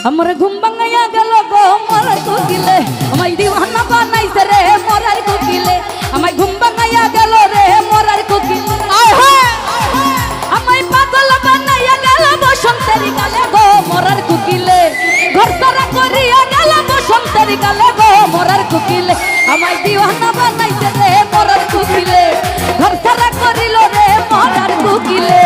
আমার ঘুম ভাঙাইয়া গেল গো মরার কোকিলে, আমায় দিওয়ানা বানাইছে রে মরার কোকিলে, আমায় ঘুম ভাঙাইয়া গেল রে মরার কোকিলে, আমায় পাগল বানাইয়া গেল বসন্তের গালে গো মরার কোকিলে, ঘর সারা করিয়া গেল বসন্তের গালে গো মরার কোকিলে, আমায় দিওয়ানা বানাইছে রে মরার কোকিলে, ঘর সারা করিল রে মরার কোকিলে।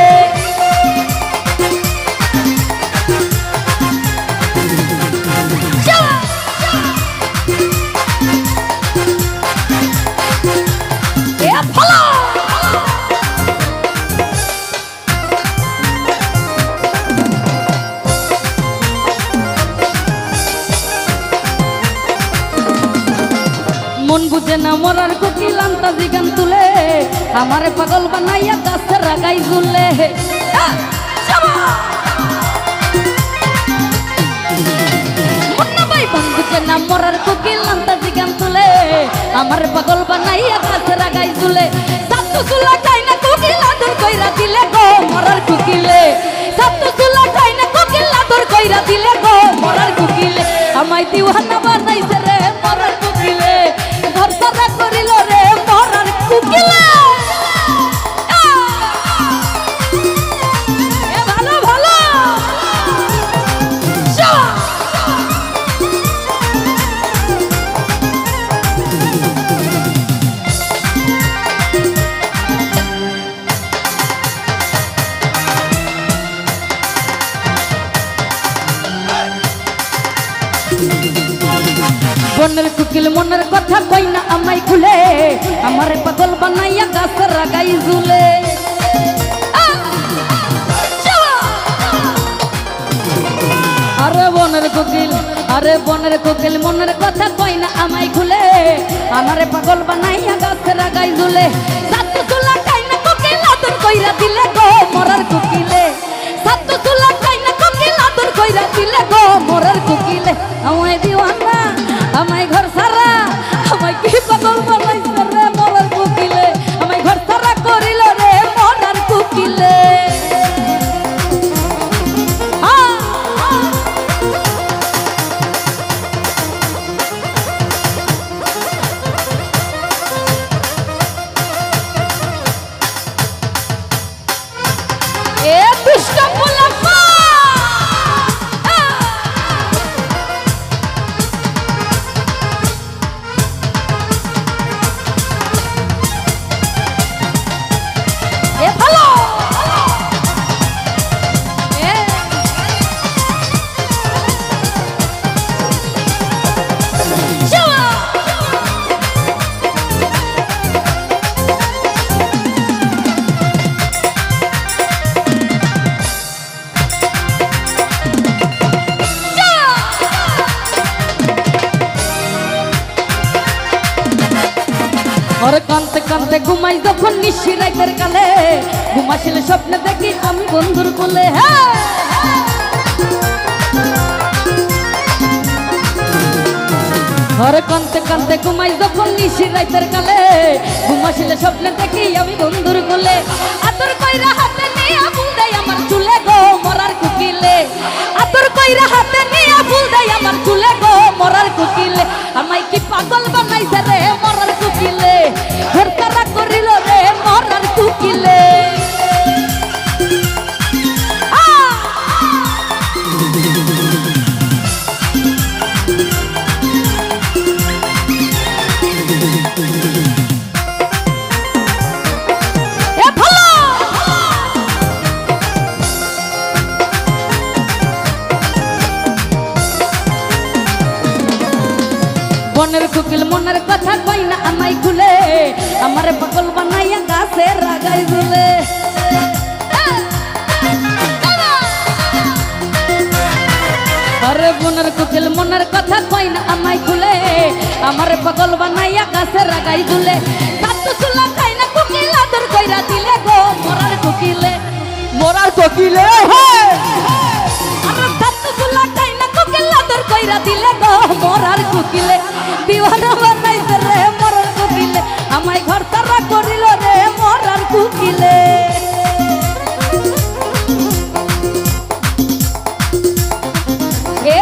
মন বুঝে না মরার কোকিল আন্তাজি গান তুলে, আমারে পাগল বানাইয়া গাছের রাগাই ঝুলে। মন বুঝে না মরার কোকিল আন্তাজি গান তুলে, আমারে পাগল বানাইয়া গাছের রাগাই ঝুলে। সাতু চুলা খাই না কোকিল আদর কইরা দিলে গো মরার কোকিলে, সাতু চুলা খাই না কোকিল আদর কইরা দিলে গো মরার কোকিলে, আমায় দিওয়ানা বানাইছে রে মরার কোকিলে, ঘর সারা করিল রে মরার কোকিলে। ভালো ভালো বনের কোকিল মনের কথা কই না আমায় খুলে, আমারে পাগল বানাইয়া গাছের রাগাই ঝুলে। আরে বনের কোকিল, আরে বনের কোকিল মনের কথা কই না আমায় খুলে, আমারে পাগল বানাইয়া গাছের রাগাই ঝুলে। সাতু চুলা খাই না কোকিল আদর কইরা দিলে গো মরার কোকিলে, সাতু চুলা খাই না কোকিল আদর কইরা দিলে গো মরার কোকিলে, আমায় দিওয়ানা আমায় ঘর সারা, আমায় কি পাগল বানাইছে রে মরার কোকিলে, আমায় ঘর সারা করিল রে মরার কোকিলে। এ দুষ্ট পোলাপা ওরে কানতে কানতে ঘুমাই যখন নিশি রাতের কালে, ঘুমাসিলে স্বপ্নে দেখি আমি বন্ধুর কোলে। ওরে কানতে কানতে ঘুমাই যখন নিশি রাতের কালে, ঘুমাসিলে স্বপ্নে দেখি আমি বন্ধুর কোলে। আতর কইরা হাতে নিয়া ফুল দেই আমার চুলে গো মরার কোকিলে, আতর কইরা হাতে নিয়া ফুল দেই আমার চুলে গো মরার কোকিলে, আমায় কি পাগল বানাইছে রে মরার কোকিলে, ঘর সারা করিল রে মরার কোকিলে। বনের কোকিল মনের কথা কই না আমায় খুলে, আমারে পাগল বানাইয়া গাছের রাগাই ঝুলে। আরে বনের কোকিল মনের কথা কই না আমায় খুলে, আমারে পাগল বানাইয়া গাছের রাগাই ঝুলে। সাতু চুলা খাই না কোকিল আদর কইরা দিলে গো মরার কোকিলে, মরার কোকিলে। সাতু চুলা খাই না কোকিল আদর কইরা দিলে গো মরার কোকিলে, দিওয়ানা বানাইছে রে মরার কোকিলে, আমায় ঘর সারা করিল রে মরার কোকিলে। এ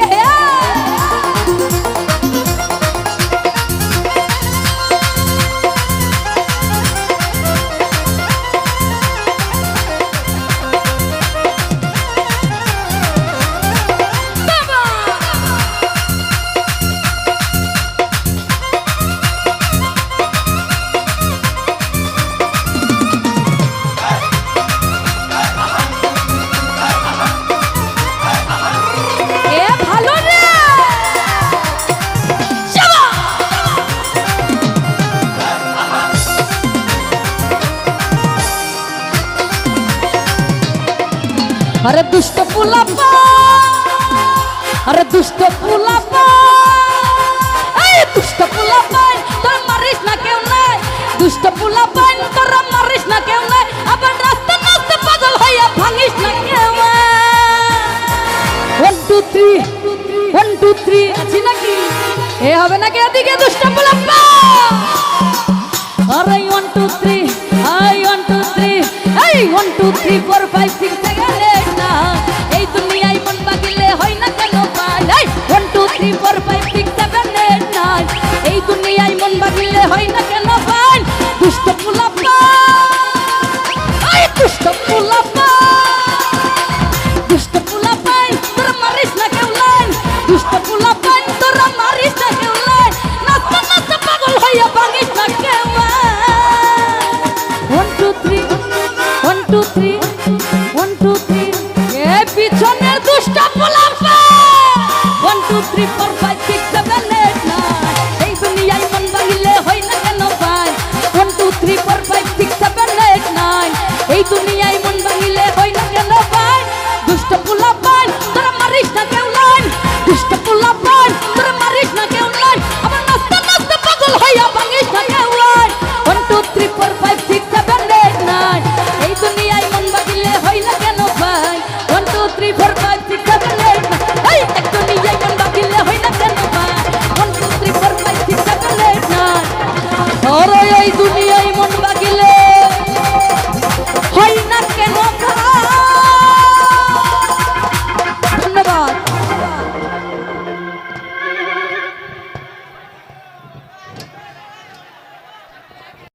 আরে দুষ্ট পোলাপান, এই দুষ্ট পোলাপান তোর মারিস না কেউ নাই, দুষ্ট পোলাপান তোর মারিস না কেউ নাই, আবার রাস্তা রাস্তা পাগল হইয়া ভাঙিস না কেউ। 1 2 3 1 2 3 আছি নাকি এ হবে নাকি এদিকে দুষ্ট পোলাপান। আরে 1 2 3 আই 1 2 3 এই 1 2 3 4 5 6 7 8 9 এই দুনিয়ায় মন বাগিলে হয় না কেন পাই, এই 1 2 3 4 5 6 7 8 9 এই দুনিয়ায় মন বাগিলে হয় না কেন পাই। দুষ্ট পোলাপান, এই দুষ্ট পোলাপান, দুষ্ট পোলাপান তোর মারিস না কেউ নাই, দুষ্ট পোলাপান তোর মারিস না কেউ নাই, নাচতে নাচতে পাগল হইয়া ভাঙিস না কেউ। 1 2 3 1 2 3 1 2 3 এ পিছনের দুষ্ট পোলাপান 1 2 3 4 5 6 7 8 9 এই দুনিয়ায় মন ভাঙিলে হয় না কেন পাই। 1 2 3 4 5 6 7 8 9 এই দুনিয়ায় মন ভাঙিলে হয় না কেন পাই। দুষ্ট পোলাপান তোর মারিস না কেউ নাই, দুষ্ট পোলাপান তোর মারিস না কেউ নাই, আবার নাচতে নাচতে পাগল হইয়া ভাঙিস না কেউ। 1 2 3 4 5 6 7 8 9 এই দুনিয়ায় মন ভাঙিলে হয় না কেন পাই। 1 2 3 4 5 6 7 8 9 এই এক দুনিয়ায় মন ভাঙিলে হয় না কেন পাই। 1 2 3 4 5 6 7 8 9 ওরে এই দুনিয়া